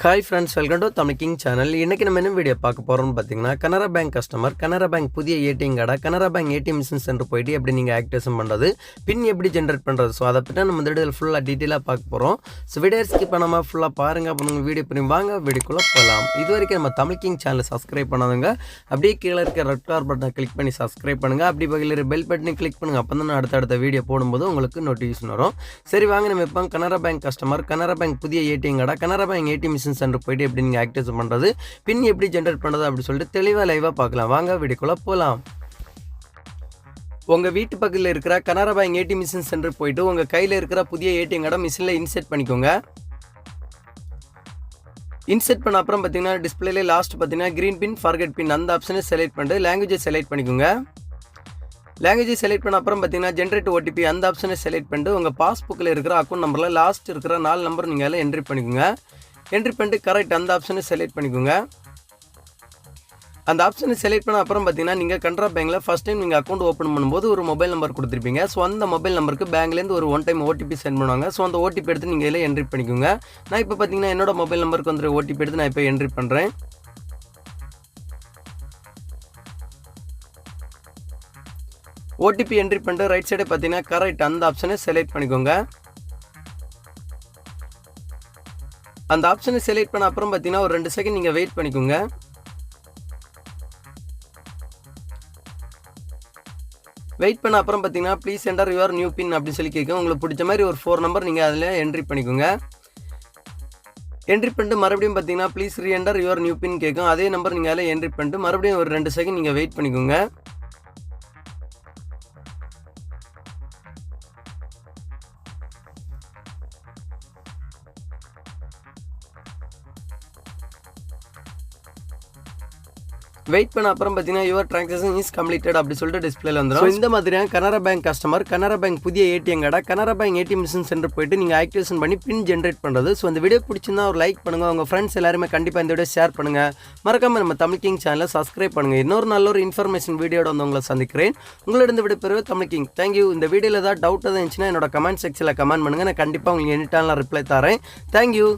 Hi friends, welcome to Tamil king channel. இன்றைக்கி நம்ம என்ன வீடியோ பார்க்க போகிறோம்னு பார்த்தீங்கன்னா, Canara bank customer Canara bank புதிய ஏடிஎம் கார்டை Canara bank ATM machine centre போயிட்டு எப்படி நீங்கள் ஆக்டிவேஷன் பண்ணுறது, பின் எப்படி ஜென்ரேட் பண்ணுறது. ஸோ அதை பற்றி நம்ம இந்த வீடியோவில் ஃபுல்லாக டீட்டெயிலாக பார்க்க போகிறோம். ஸோ வீடியோ ஸ்கிப் பண்ணாமல் ஃபுல்லாக பாருங்கள். அப்போ நீங்கள் வீடியோ பண்ணி வாங்க வீடியோக்குள்ளே போகலாம். இது வரைக்கும் நம்ம தமிழ் கிங் சேனலை சப்ஸ்கிரைப் பண்ணாதவங்க அப்படியே கீழே இருக்க ரெட் கலர் பட்டனை கிளிக் பண்ணி சப்ஸ்கிரைப் பண்ணுங்கள். அப்படி பக்கத்தில் இருக்க பெல் பட்டனை கிளிக் பண்ணுங்கள். அப்போ தான் அடுத்த வீடியோ போடும்போது உங்களுக்கு நோட்டிஃபிகேஷன் வரும். சரி வாங்க, நம்ம இப்போ Canara bank customer Canara bank புதிய ஏடிஎம் கார்டை Canara bank ATM machine centre போயிட்டு எப்படி நீங்கள் ஆக்டிவேஷன் பண்ணுறது, பின் எப்படி ஜென்ரேட் பண்ணுறது அப்படி சொல்லிட்டு தெளிவாக லைவாக பார்க்கலாம். வாங்க வீடியோக்குள்ளே போகலாம். உங்கள் வீட்டு பக்கத்தில் இருக்கிற Canara bank ATM machine centre போயிட்டு உங்கள் கையில் இருக்கிற புதிய ஏடிஎம் கார்டை மிஷினில் இன்செர்ட் பண்ணிக்கோங்க. இன்செர்ட் பண்ண அப்புறம் பார்த்தீங்கன்னா டிஸ்பிளேல லாஸ்ட் பார்த்தீங்கன்னா க்ரீன் பின் ஃபார்கெட் பின் அந்த ஆப்ஷனை செலக்ட் பண்ணிட்டு லாங்குவேஜை செலக்ட் பண்ணிக்கோங்க. லாங்குவேஜை செலக்ட் பண்ண அப்புறம் பார்த்தீங்கன்னா ஜென்ரேட் ஓடிபி அந்த ஆப்ஷனை செலக்ட் பண்ணிட்டு உங்கள் பாஸ்புக்கில் இருக்கிற அக்கௌண்ட் நம்பரில் லாஸ்ட் இருக்கிற 4 நம்பர் நீங்கள் அதில் என்ட்ரி பண்ணிக்கோங்க. என்ட்ரி பண்ணிட்டு கரெக்ட் அந்த ஆப்ஷனை செலக்ட் பண்ணிக்கோங்க. அந்த ஆப்ஷனை செலக்ட் பண்ண அப்புறம் பார்த்தீங்கன்னா நீங்கள் கனரா பேங்க்கில் ஃபஸ்ட் டைம் நீங்கள் அக்கௌண்ட் ஓப்பன் பண்ணும்போது ஒரு மொபைல் நம்பர் கொடுத்துருப்பீங்க. ஸோ அந்த மொபைல் நம்பருக்கு பேங்க்லேருந்து ஒரு 1 டைம் ஓடிபி சென்ட் பண்ணுவாங்க. ஸோ அந்த ஓடிபி எடுத்து நீங்கள் இதில் என்ட்ரி பண்ணிக்கோங்க. நான் இப்போ பார்த்தீங்கன்னா என்னோட மொபைல் நம்பருக்கு வந்து ஓடிபி எடுத்து நான் இப்போ என்ட்ரி பண்ணுறேன். ஓடிபி என்ட்ரி பண்ணிட்டு ரைட் சைடை பார்த்தீங்கன்னா கரெக்ட் அந்த ஆப்ஷனை செலக்ட் பண்ணிக்கோங்க. அந்த ஆப்ஷனை செலக்ட் பண்ண அப்புறம் பார்த்தீங்கன்னா ஒரு 2 செகண்ட் நீங்கள் வெயிட் பண்ணிக்கோங்க. வெயிட் பண்ண அப்புறம் பார்த்தீங்கன்னா ப்ளீஸ் என்டர் யுவர் நியூ பின் அப்படின்னு சொல்லி கேட்கும். உங்களுக்கு பிடிச்ச மாதிரி ஒரு 4 நம்பர் நீங்கள் அதில் என்ட்ரி பண்ணிக்கோங்க. என்ட்ரி பண்ணிட்டு மறுபடியும் பார்த்தீங்கன்னா ப்ளீஸ் ரீஎன்டர் யுவர் நியூ பின் கேட்கும். அதே நம்பர் நீங்கள் அதில் என்ட்ரி பண்ணிட்டு மறுபடியும் ஒரு 2 செகண்ட் நீங்கள் வெயிட் பண்ணிக்கோங்க. வெயிட் பண்ண அப்புறம் பார்த்தீங்கன்னா யுவர் டிரான்சாக்ஷன் இஸ் கம்ப்ளீட்டட் அப்படி சொல்லிட்டு டிஸ்பிளேல வந்துடும். இந்த மாதிரியான Canara bank customer Canara bank புதிய ஏடிஎம் கார்டை Canara bank ATM machine centre போயிட்டு நீங்கள் ஆக்டிவேஷன் பண்ணி பின் ஜென்ரேட் பண்ணுறது. ஸோ அந்த வீடியோ பிடிச்சிருந்தா ஒரு லைக் பண்ணுங்கள். உங்கள் ஃப்ரெண்ட்ஸ் எல்லாருமே கண்டிப்பாக இந்த வீடியோ ஷேர் பண்ணுங்கள். மறக்காமல் நம்ம தமிழ் கிங் சேனலை சப்ஸ்கிரைப் பண்ணுங்கள். இன்னொரு நல்ல ஒரு இன்ஃபர்மேஷன் வீடியோட வந்து உங்களை சந்திக்கிறேன். உங்களோட இந்த வீடியோ பெறுவது தமிழ் கிங். தேங்க்யூ. இந்த வீடியோவில் ஏதாவது டவுட் எதாவது இருந்துச்சுன்னா என்னோட கமெண்ட் செக்ஷனில் கமெண்ட் பண்ணுங்கள். நான் கண்டிப்பாக உங்களுக்கு எனி டைமில் ரிப்ளை தரேன். தேங்க்யூ.